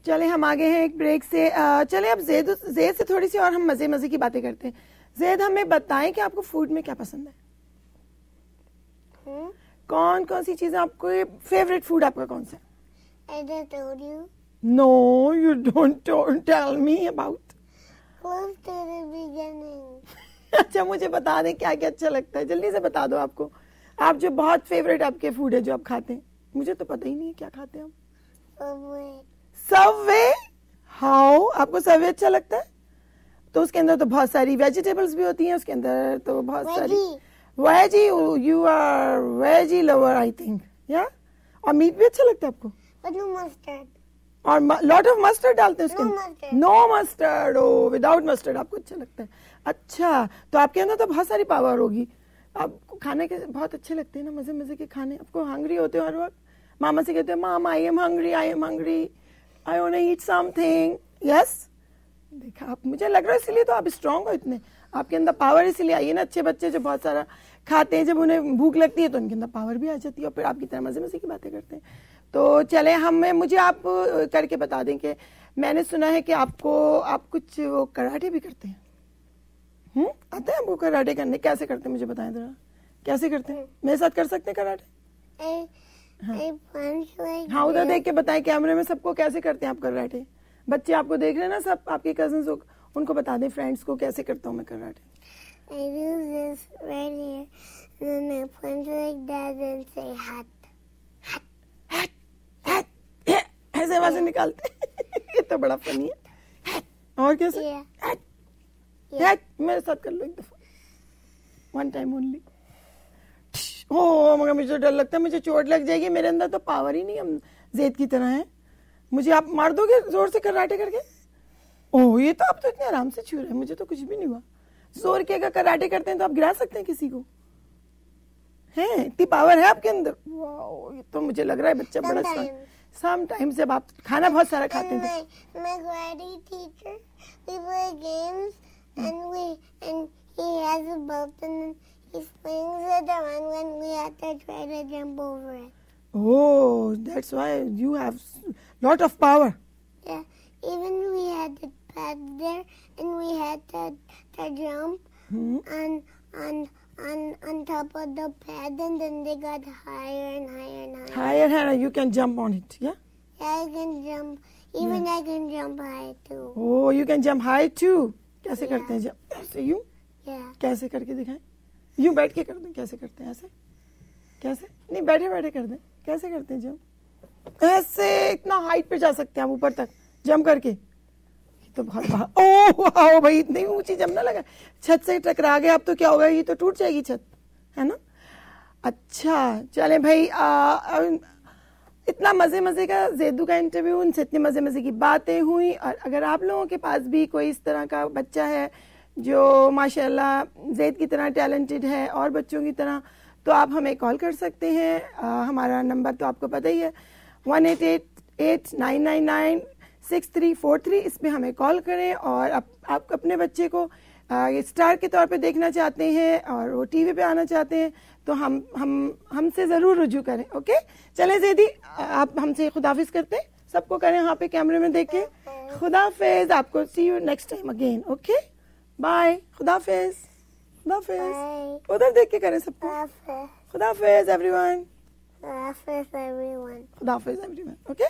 चले हम आगे हैं एक ब्रेक से। चले अब जैद से थोड़ी सी और हम मजे मजे की बातें करते हैं। जैद, हमें बताएं कि आपको फूड में क्या पसंद है? कौन कौन सी चीजें आपको, फेवरेट फूड आपका कौन सा है? I just told you. No, you don't tell me about. Close to the beginning. अच्छा, मुझे बता दें क्या क्या अच्छा लगता है, जल्दी से बता दो। आपको आप जो बहुत फेवरेट आपके फूड है जो आप खाते हैं, मुझे तो पता ही नहीं है क्या खाते हैं आप। सबवे। हाउ, आपको सबवे अच्छा लगता है? तो उसके अंदर तो बहुत सारी वेजिटेबल्स भी होती हैं, उसके अंदर तो बहुत सारी veggie. You are veggie lover I think, yeah? और मीट भी अच्छा लगता है आपको? But no mustard. और लॉट ऑफ मस्टर्ड डालते हैं उसके No अंदर? mustard. No mustard. Oh, without mustard आपको अच्छा लगता है। अच्छा, तो आपके अंदर तो बहुत सारी पावर होगी। आपको खाने के बहुत अच्छे लगते हैं ना, मजे मजे के खाने। आपको हंग्री होते हो हर वक्त, मामा से कहते हैं mom I am hungry, I am hungry, I want to eat something. Yes, देखा आप, मुझे लग रहा है इसीलिए तो आप स्ट्रांग हो इतने, आपके अंदर पावर इसलिए आई है ना। अच्छे बच्चे जो बहुत सारा खाते हैं, जब उन्हें भूख लगती है तो उनके अंदर पावर भी आ जाती है और फिर आपकी तरह मजे मजे की बातें करते हैं। तो चले मुझे आप करके बता दें कि मैंने सुना है कि आप कुछ वो कराटे भी करते हैं। आता है आपको कराटे करने? कैसे करते हैं मुझे बताएं जरा, कैसे करते हैं? मेरे साथ कर सकते हैं कराटे? हाँ, उधर देख के बताएं कैमरे में सबको कैसे करते हैं आप कराटे। बच्चे आपको देख रहे हैं ना, सब आपके कजिन्स, उनको बता दें फ्रेंड्स को कैसे करता हूँ मैं karate. I do this right here, and then I punch like that and say hat. ऐसे आवाजें निकालते हैं। ये तो बड़ा फनी है। और कैसे? मेरे साथ कर लो एक दफा, वन टाइम ओनली। ओ मगर मुझे डर लगता है, मुझे चोट लग जाएगी। मेरे अंदर तो पावर ही नहीं हम जैद की तरह है। मुझे आप मार दोगे जोर से कराटे करके? ओह, ये तो आप तो इतने आराम से छू रहे हैं, मुझे तो कुछ भी नहीं हुआ। जोर के अगर कराटे करते हैं तो आप गिरा सकते हैं किसी को, है इतनी पावर है आपके अंदर। वाओ, ये तो मुझे लग रहा है बच्चा बड़ा समटाइम्स जब आप खाना बहुत सारा खाते हैं। My karate teacher, we play games and he has a belt and he swings it around when we have to try to jump over it. Oh, that's why you have lot of power. Yeah, even we had the pad there and we had to jump on top of the pad, and then they got higher and higher and higher. Higher, you can jump on it, yeah? Yeah, I can jump. Even I can jump high too. Oh, you can jump high too. कैसे करते हैं जब? ऐसे यूं? Yeah. कैसे करके दिखाएं? यूं बैठ के कर दें, कैसे करते हैं? ऐसे? कैसे? नहीं, बैठे बैठे कर दें। कैसे करते हैं जंप? ऐसे इतना हाइट पे जा सकते हैं आप ऊपर तक जंप करके। तो बहुत ओह वाओ भाई, इतनी ऊंची जमना लगा। छत से टकरा गया अब तो क्या होगा, ये तो टूट जाएगी छत, है ना? अच्छा चले भाई, इतना मजे मजे का जैदू का इंटरव्यू, उनसे इतनी मजे मजे की बातें हुई। और अगर आप लोगों के पास भी कोई इस तरह का बच्चा है जो माशाल्लाह जैद की तरह टैलेंटेड है और बच्चों की तरह, तो आप हमें कॉल कर सकते हैं। हमारा नंबर तो आपको पता ही है, 18889996343। इस पे हमें कॉल करें। और आप अपने बच्चे को स्टार के तौर पे देखना चाहते हैं और वो टीवी पे आना चाहते हैं तो हमसे जरूर रुजू करें। ओके, चले जैदी, आप हमसे खुदाफिज करते हैं, सबको करें यहाँ पे कैमरे में देख के खुदाफिज। आपको see you next time again. Okay, bye, खुदाफिज, खुदाफिज। उधर देख के करें सबको, खुदाफिज एवरीवन, खुदाफिज everyone. खुदाफिज एवरीवन। ओके।